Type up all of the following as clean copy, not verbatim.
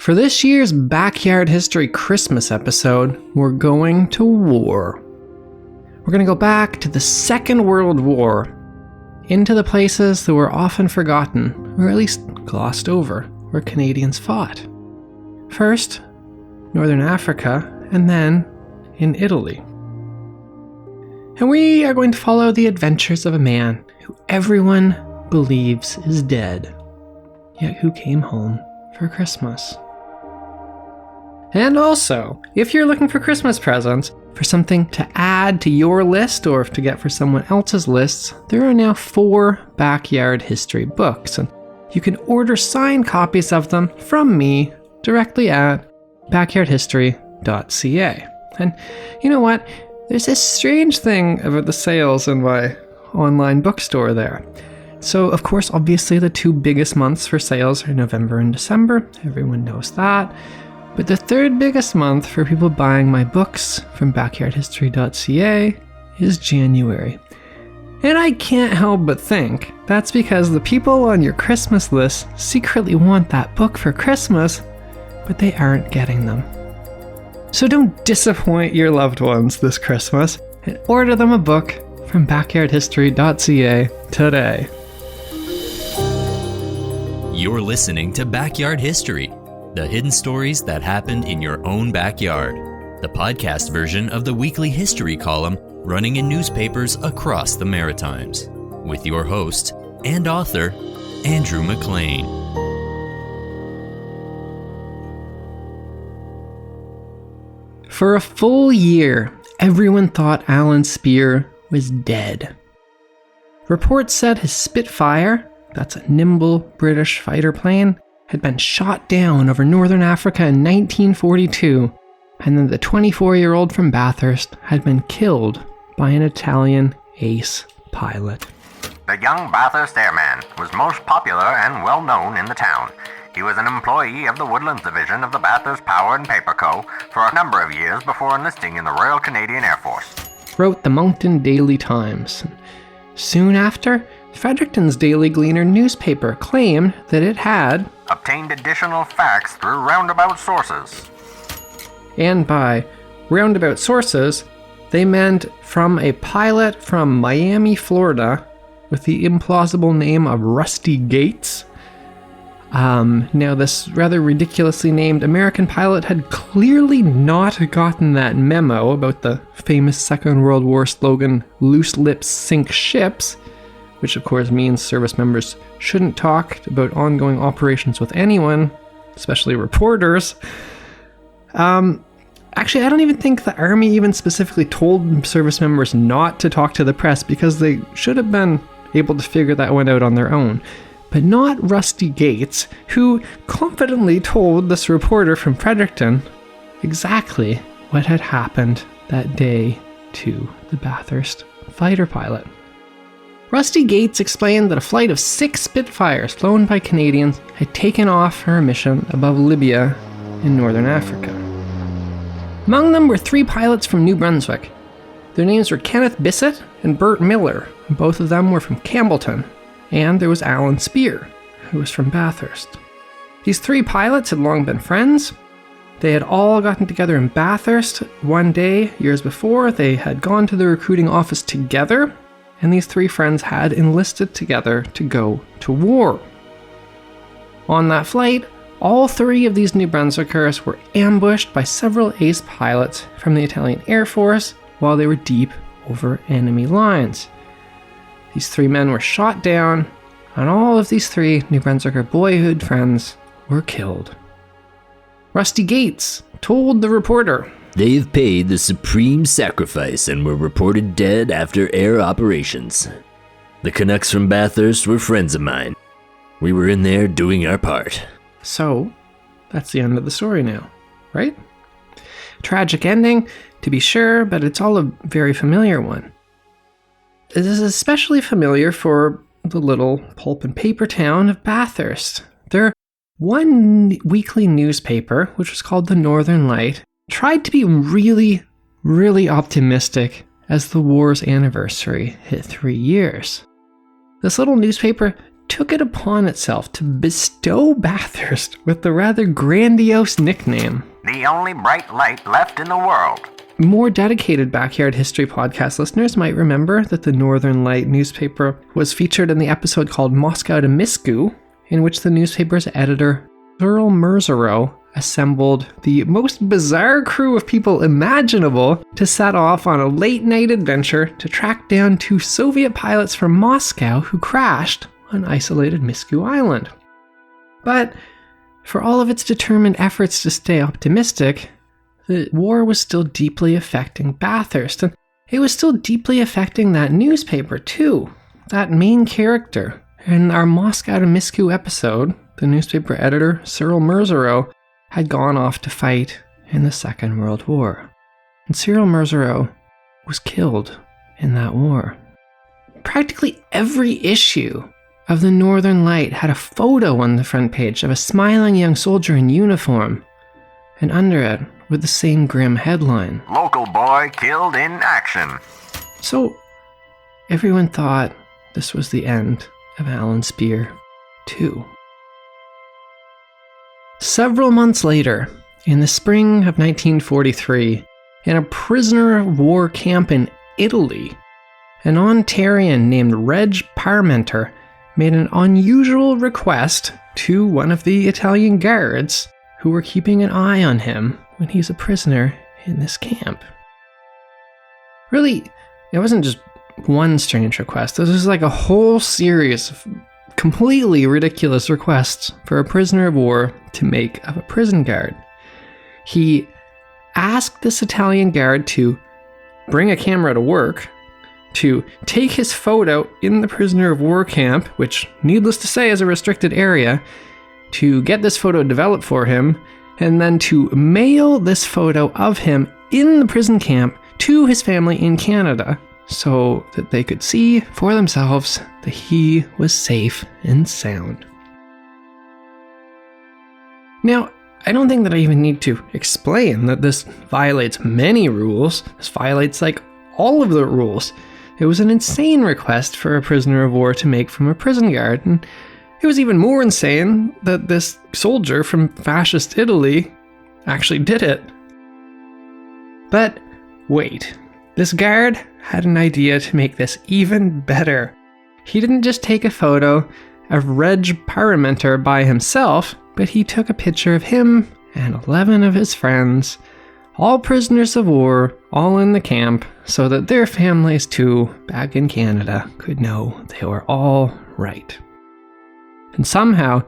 For this year's Backyard History Christmas episode, we're going to war. We're going to go back to the Second World War, into the places that were often forgotten, or at least glossed over, where Canadians fought. First, Northern Africa, and then in Italy. And we are going to follow the adventures of a man who everyone believes is dead, yet who came home for Christmas. And also, if you're looking for Christmas presents, for something to add to your list or to get for someone else's lists, there are now 4 backyard history books, and you can order signed copies of them from me directly at backyardhistory.ca. And you know what? There's this strange thing about the sales in my online bookstore there. So, of course, obviously the 2 biggest months for sales are November and December. Everyone knows that. But the 3rd biggest month for people buying my books from backyardhistory.ca is January. And I can't help but think that's because the people on your Christmas list secretly want that book for Christmas, but they aren't getting them. So don't disappoint your loved ones this Christmas and order them a book from backyardhistory.ca today. You're listening to Backyard History, the hidden stories that happened in your own backyard, the podcast version of the weekly history column running in newspapers across the Maritimes, with your host and author, Andrew McLean. For a full year, everyone thought Allan Spear was dead. Reports said his Spitfire, that's a nimble British fighter plane, had been shot down over northern Africa in 1942, and then the 24-year-old from Bathurst had been killed by an Italian ace pilot. The young Bathurst airman was most popular and well known in the town. He was an employee of the Woodlands Division of the Bathurst Power and Paper Co. for a number of years before enlisting in the Royal Canadian Air Force, wrote the Moncton Daily Times. Soon after, Fredericton's Daily Gleaner newspaper claimed that it had obtained additional facts through roundabout sources. And by roundabout sources, they meant from a pilot from Miami, Florida, with the implausible name of Rusty Gates. Now, this rather ridiculously named American pilot had clearly not gotten that memo about the famous Second World War slogan, "Loose lips sink ships," which of course means service members shouldn't talk about ongoing operations with anyone, especially reporters. Actually, I don't even think the Army even specifically told service members not to talk to the press, because they should have been able to figure that one out on their own. But not Rusty Gates, who confidently told this reporter from Fredericton exactly what had happened that day to the Bathurst fighter pilot. Rusty Gates explained that a flight of 6 Spitfires flown by Canadians had taken off for a mission above Libya in northern Africa. Among them were 3 pilots from New Brunswick. Their names were Kenneth Bissett and Bert Miller, and both of them were from Campbellton. And there was Allan Spear, who was from Bathurst. These 3 pilots had long been friends. They had all gotten together in Bathurst one day, years before. They had gone to the recruiting office together, and these 3 friends had enlisted together to go to war. On that flight, all 3 of these New Brunswickers were ambushed by several ace pilots from the Italian Air Force while they were deep over enemy lines. These 3 men were shot down, and all of these 3 New Brunswicker boyhood friends were killed. Rusty Gates told the reporter, "They've paid the supreme sacrifice and were reported dead after air operations. The Canucks from Bathurst were friends of mine. We were in there doing our part." So, that's the end of the story now, right? Tragic ending, to be sure, but it's all a very familiar one. This is especially familiar for the little pulp and paper town of Bathurst. Their one weekly newspaper, which was called the Northern Light, tried to be really, really optimistic as the war's anniversary hit 3 years. This little newspaper took it upon itself to bestow Bathurst with the rather grandiose nickname, The only bright light left in the world. More dedicated Backyard History podcast listeners might remember that the Northern Light newspaper was featured in the episode called Moscow to Miscou, in which the newspaper's editor, Cyril Merzero, assembled the most bizarre crew of people imaginable to set off on a late-night adventure to track down 2 Soviet pilots from Moscow who crashed on isolated Miscou Island. But for all of its determined efforts to stay optimistic, the war was still deeply affecting Bathurst, and it was still deeply affecting that newspaper too. That main character. In our Moscow to Miscou episode, the newspaper editor, Cyril Merzero, had gone off to fight in the Second World War. And Cyril Merzero was killed in that war. Practically every issue of the Northern Light had a photo on the front page of a smiling young soldier in uniform, and under it, with the same grim headline, Local boy killed in action. So everyone thought this was the end of Allan Spear, too. Several months later, in the spring of 1943, in a prisoner of war camp in Italy, an Ontarian named Reg Parmenter made an unusual request to one of the Italian guards who were keeping an eye on him when he's a prisoner in this camp. Really, it wasn't just one strange request. This was like a whole series of completely ridiculous requests for a prisoner of war to make of a prison guard. He asked this Italian guard to bring a camera to work, to take his photo in the prisoner of war camp, which, needless to say, is a restricted area, to get this photo developed for him, and then to mail this photo of him in the prison camp to his family in Canada so that they could see for themselves that he was safe and sound. Now, I don't think that I even need to explain that this violates many rules. This violates like all of the rules. It was an insane request for a prisoner of war to make from a prison guard, and it was even more insane that this soldier from fascist Italy actually did it. But wait, this guard had an idea to make this even better. He didn't just take a photo of Reg Parmenter by himself, but he took a picture of him and 11 of his friends, all prisoners of war, all in the camp, so that their families too, back in Canada, could know they were all right. And somehow,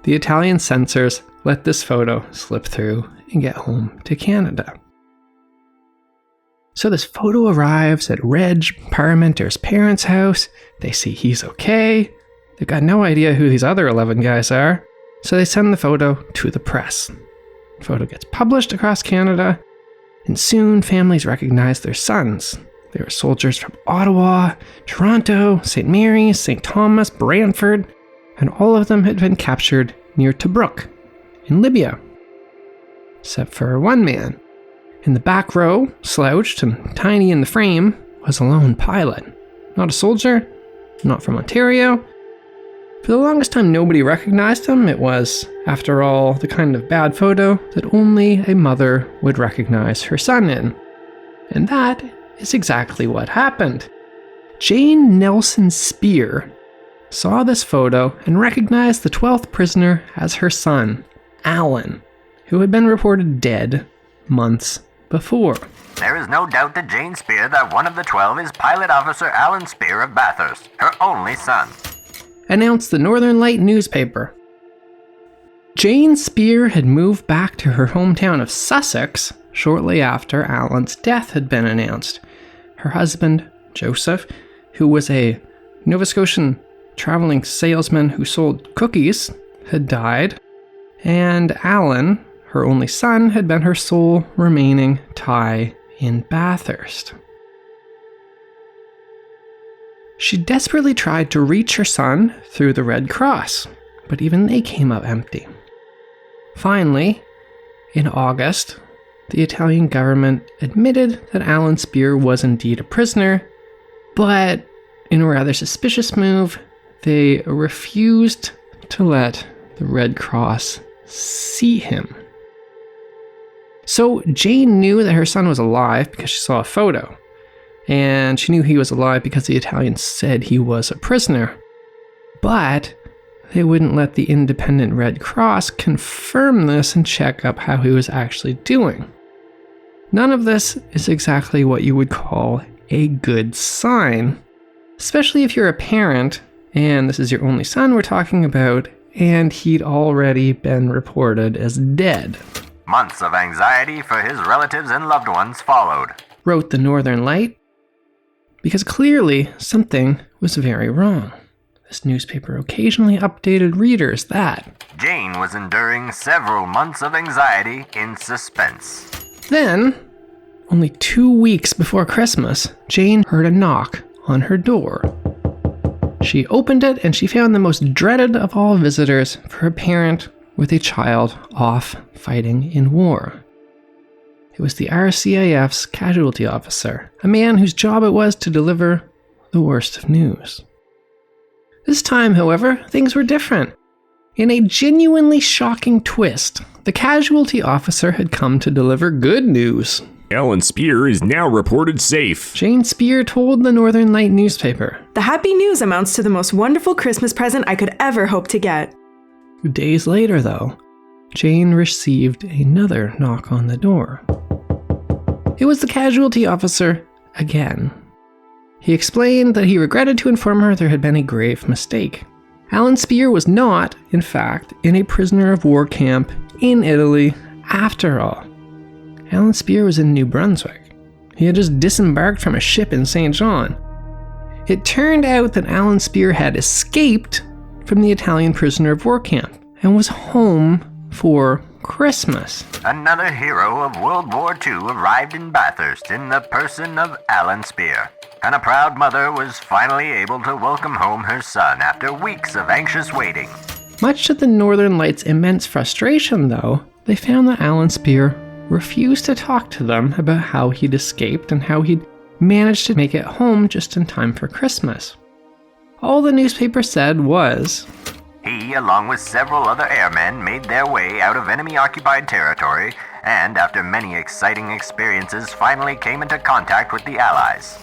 the Italian censors let this photo slip through and get home to Canada. So this photo arrives at Reg Parmenter's parents' house. They see he's okay. They've got no idea who these other 11 guys are, so they send the photo to the press. The photo gets published across Canada, and soon families recognize their sons. They were soldiers from Ottawa, Toronto, St. Mary's, St. Thomas, Brantford, and all of them had been captured near Tobruk in Libya. Except for one man. In the back row, slouched and tiny in the frame, was a lone pilot. Not a soldier, not from Ontario. For the longest time, nobody recognized him. It was, after all, the kind of bad photo that only a mother would recognize her son in. And that is exactly what happened. Jane Nelson Spear saw this photo and recognized the 12th prisoner as her son, Allan, who had been reported dead months before. There is no doubt to Jane Spear that one of the 12 is Pilot Officer Allan Spear of Bathurst, her only son, announced the Northern Light newspaper. Jane Spear had moved back to her hometown of Sussex shortly after Allan's death had been announced. Her husband, Joseph, who was a Nova Scotian traveling salesman who sold cookies, had died, and Allan, her only son, had been her sole remaining tie in Bathurst. She desperately tried to reach her son through the Red Cross, but even they came up empty. Finally, in August, the Italian government admitted that Allan Spear was indeed a prisoner, but in a rather suspicious move, they refused to let the Red Cross see him. So Jane knew that her son was alive because she saw a photo. And she knew he was alive because the Italians said he was a prisoner. But they wouldn't let the independent Red Cross confirm this and check up how he was actually doing. None of this is exactly what you would call a good sign, especially if you're a parent and this is your only son we're talking about, and he'd already been reported as dead. Months of anxiety for his relatives and loved ones followed, wrote the Northern Light, because clearly something was very wrong. This newspaper occasionally updated readers that Jane was enduring several months of anxiety in suspense. Then, only 2 weeks before Christmas, Jane heard a knock on her door. She opened it and she found the most dreaded of all visitors for a parent with a child off fighting in war. It was the RCAF's casualty officer, a man whose job it was to deliver the worst of news. This time, however, things were different. In a genuinely shocking twist, the casualty officer had come to deliver good news. Allan Spear is now reported safe. Jane Spear told the Northern Light newspaper. The happy news amounts to the most wonderful Christmas present I could ever hope to get. Days later, though, Jane received another knock on the door. It was the casualty officer again. He explained that he regretted to inform her there had been a grave mistake. Allan Spear was not, in fact, in a prisoner of war camp in Italy after all. Allan Spear was in New Brunswick. He had just disembarked from a ship in St. John. It turned out that Allan Spear had escaped from the Italian prisoner of war camp and was home for Christmas. Another hero of World War II arrived in Bathurst in the person of Allan Spear, and a proud mother was finally able to welcome home her son after weeks of anxious waiting. Much to the Northern Lights' immense frustration, though, they found that Allan Spear refused to talk to them about how he'd escaped and how he'd managed to make it home just in time for Christmas. All the newspaper said was, he, along with several other airmen, made their way out of enemy-occupied territory and, after many exciting experiences, finally came into contact with the Allies.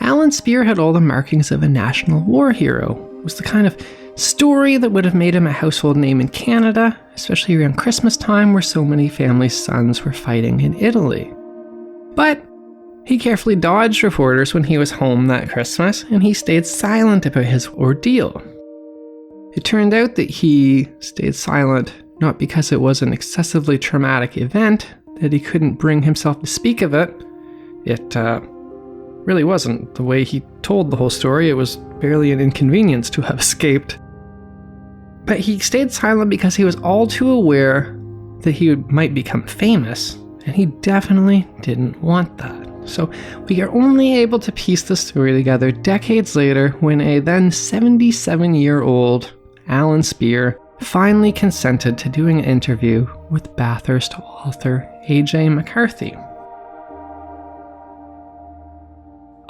Allan Spear had all the markings of a national war hero. It was the kind of story that would have made him a household name in Canada, especially around Christmas time where so many families' sons were fighting in Italy. But he carefully dodged reporters when he was home that Christmas, and he stayed silent about his ordeal. It turned out that he stayed silent not because it was an excessively traumatic event, that he couldn't bring himself to speak of it. It really wasn't. The way he told the whole story, it was barely an inconvenience to have escaped. But he stayed silent because he was all too aware that he might become famous, and he definitely didn't want that. So we are only able to piece the story together decades later when a then 77-year-old Allan Spear finally consented to doing an interview with Bathurst author A.J. McCarthy.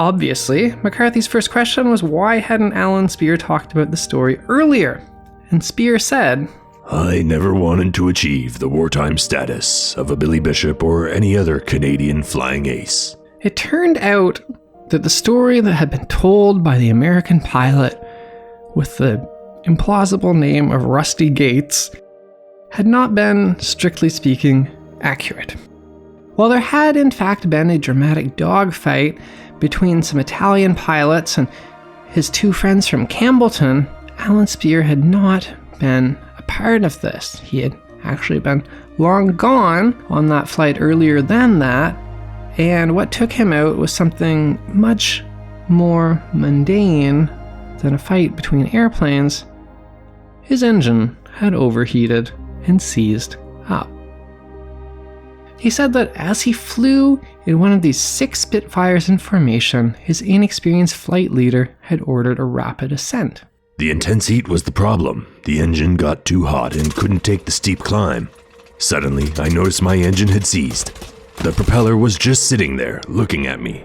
Obviously, McCarthy's first question was why hadn't Allan Spear talked about the story earlier? And Spear said, I never wanted to achieve the wartime status of a Billy Bishop or any other Canadian flying ace. It turned out that the story that had been told by the American pilot with the implausible name of Rusty Gates had not been, strictly speaking, accurate. While there had in fact been a dramatic dogfight between some Italian pilots and his two friends from Campbellton, Allan Spear had not been a part of this. He had actually been long gone on that flight earlier than that, and what took him out was something much more mundane than a fight between airplanes. His engine had overheated and seized up. He said that as he flew in one of these 6 Spitfires in formation, his inexperienced flight leader had ordered a rapid ascent. The intense heat was the problem. The engine got too hot and couldn't take the steep climb. Suddenly, I noticed my engine had seized. The propeller was just sitting there, looking at me.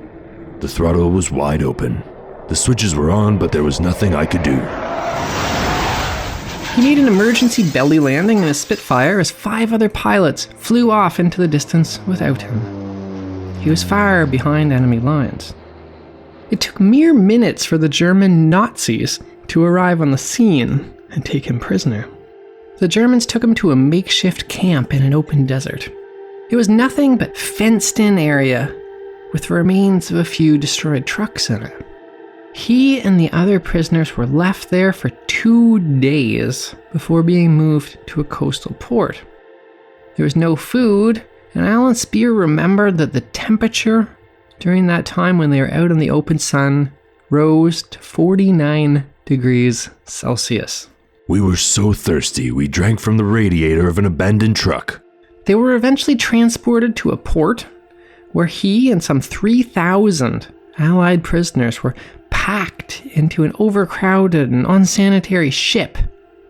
The throttle was wide open. The switches were on, but there was nothing I could do. He made an emergency belly landing in a Spitfire as 5 other pilots flew off into the distance without him. He was far behind enemy lines. It took mere minutes for the German Nazis to arrive on the scene and take him prisoner. The Germans took him to a makeshift camp in an open desert. It was nothing but fenced-in area with the remains of a few destroyed trucks in it. He and the other prisoners were left there for 2 days before being moved to a coastal port. There was no food, and Allan Spear remembered that the temperature during that time when they were out in the open sun rose to 49 degrees Celsius. We were so thirsty, we drank from the radiator of an abandoned truck. They were eventually transported to a port where he and some 3,000 Allied prisoners were packed into an overcrowded and unsanitary ship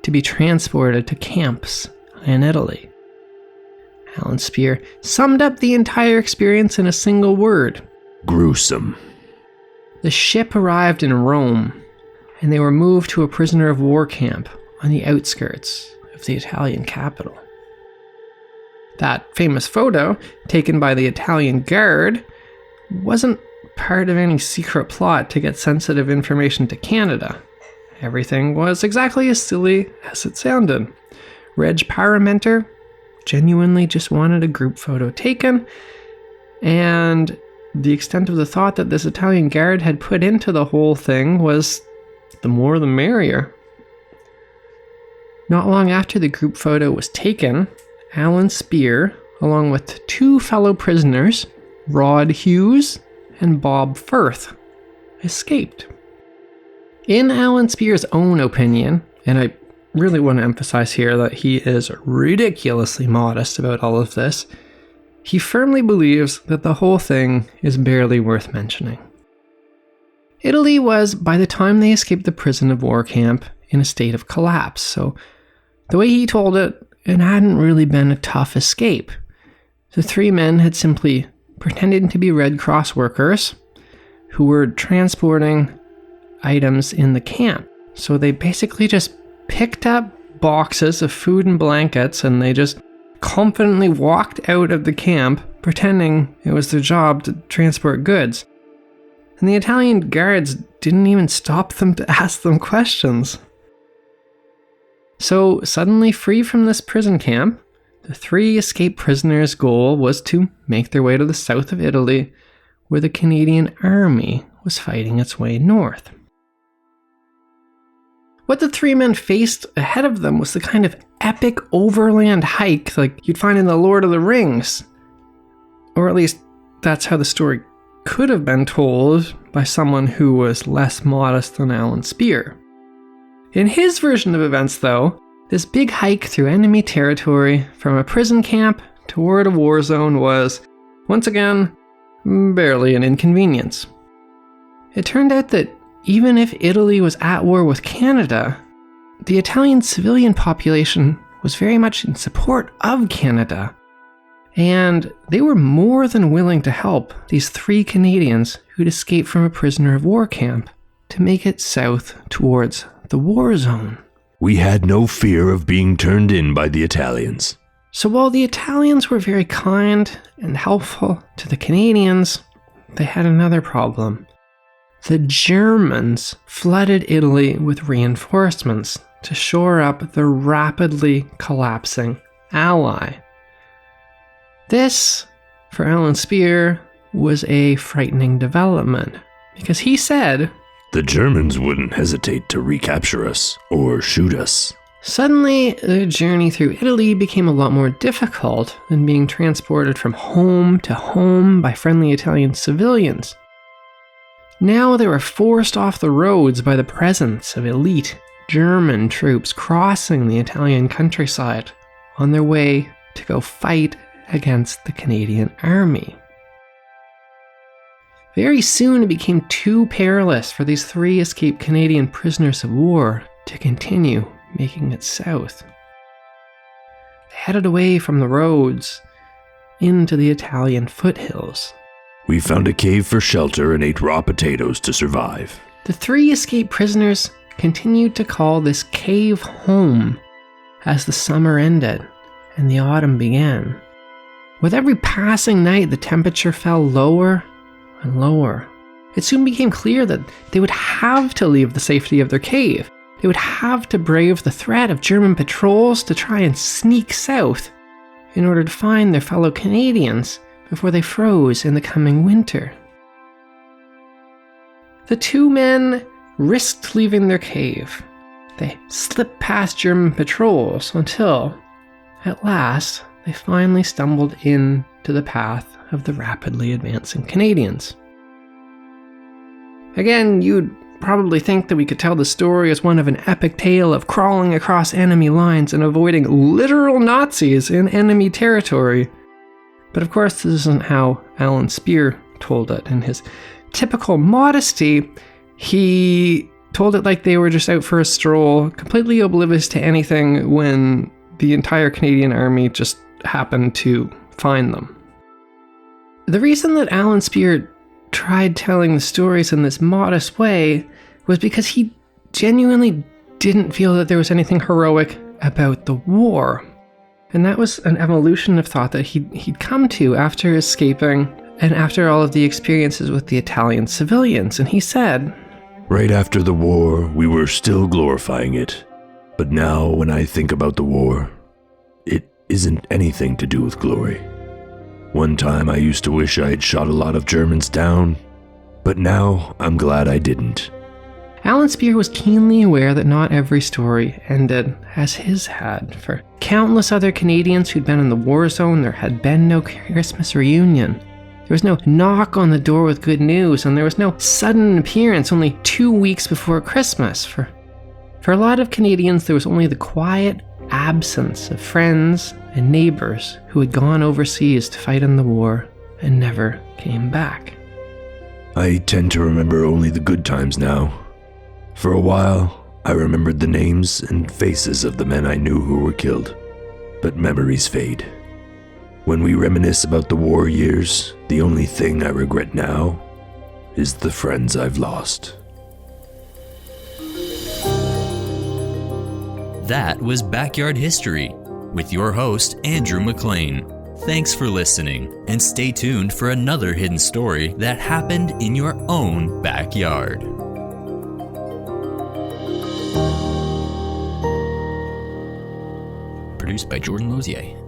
to be transported to camps in Italy. Allan Spear summed up the entire experience in a single word: gruesome. The ship arrived in Rome, and they were moved to a prisoner of war camp on the outskirts of the Italian capital. That famous photo, taken by the Italian guard, wasn't part of any secret plot to get sensitive information to Canada. Everything was exactly as silly as it sounded. Reg Parmenter genuinely just wanted a group photo taken, and the extent of the thought that this Italian guard had put into the whole thing was the more the merrier. Not long after the group photo was taken, Allan Spear, along with 2 fellow prisoners, Rod Hughes and Bob Firth, escaped. In Allan Spear's own opinion, and I really want to emphasize here that he is ridiculously modest about all of this, he firmly believes that the whole thing is barely worth mentioning. Italy was, by the time they escaped the prison of war camp, in a state of collapse, so the way he told it, it hadn't really been a tough escape. The 3 men had simply pretended to be Red Cross workers who were transporting items in the camp. So they basically just picked up boxes of food and blankets, and they just confidently walked out of the camp pretending it was their job to transport goods. And the Italian guards didn't even stop them to ask them questions. So, suddenly free from this prison camp, the 3 escaped prisoners' goal was to make their way to the south of Italy, where the Canadian Army was fighting its way north. What the 3 men faced ahead of them was the kind of epic overland hike like you'd find in The Lord of the Rings. Or at least, that's how the story could have been told by someone who was less modest than Allan Spear. In his version of events, though, this big hike through enemy territory from a prison camp toward a war zone was, once again, barely an inconvenience. It turned out that even if Italy was at war with Canada, the Italian civilian population was very much in support of Canada, and they were more than willing to help these 3 Canadians who'd escaped from a prisoner of war camp to make it south towards the war zone. We had no fear of being turned in by the Italians. So while the Italians were very kind and helpful to the Canadians, they had another problem. The Germans flooded Italy with reinforcements to shore up the rapidly collapsing ally. This, for Allan Spear, was a frightening development, because he said, the Germans wouldn't hesitate to recapture us or shoot us. Suddenly, the journey through Italy became a lot more difficult than being transported from home to home by friendly Italian civilians. Now they were forced off the roads by the presence of elite German troops crossing the Italian countryside on their way to go fight against the Canadian Army. Very soon it became too perilous for these 3 escaped Canadian prisoners of war to continue making it south. They headed away from the roads into the Italian foothills. We found a cave for shelter and ate raw potatoes to survive. The 3 escaped prisoners continued to call this cave home as the summer ended and the autumn began. With every passing night, the temperature fell lower and lower. It soon became clear that they would have to leave the safety of their cave. They would have to brave the threat of German patrols to try and sneak south in order to find their fellow Canadians before they froze in the coming winter. The 2 men risked leaving their cave. They slipped past German patrols until, at last, they finally stumbled into the path of the rapidly advancing Canadians. Again, you'd probably think that we could tell the story as one of an epic tale of crawling across enemy lines and avoiding literal Nazis in enemy territory. But of course, this isn't how Allan Spear told it. In his typical modesty, he told it like they were just out for a stroll, completely oblivious to anything when the entire Canadian army just happened to find them. The reason that Allan Spear tried telling the stories in this modest way was because he genuinely didn't feel that there was anything heroic about the war. And that was an evolution of thought that he'd come to after escaping and after all of the experiences with the Italian civilians. And he said, Right after the war, we were still glorifying it. But now, when I think about the war, it isn't anything to do with glory. One time I used to wish I had shot a lot of Germans down, but now I'm glad I didn't. Allan Spear was keenly aware that not every story ended as his had. For countless other Canadians who'd been in the war zone, there had been no Christmas reunion. There was no knock on the door with good news, and there was no sudden appearance only 2 weeks before Christmas. For a lot of Canadians, there was only the quiet absence of friends and neighbors who had gone overseas to fight in the war and never came back. I tend to remember only the good times now. For a while, I remembered the names and faces of the men I knew who were killed, but memories fade. When we reminisce about the war years, the only thing I regret now is the friends I've lost. That was Backyard History with your host, Andrew McLean. Thanks for listening, and stay tuned for another hidden story that happened in your own backyard. Produced by Jordan Lozier.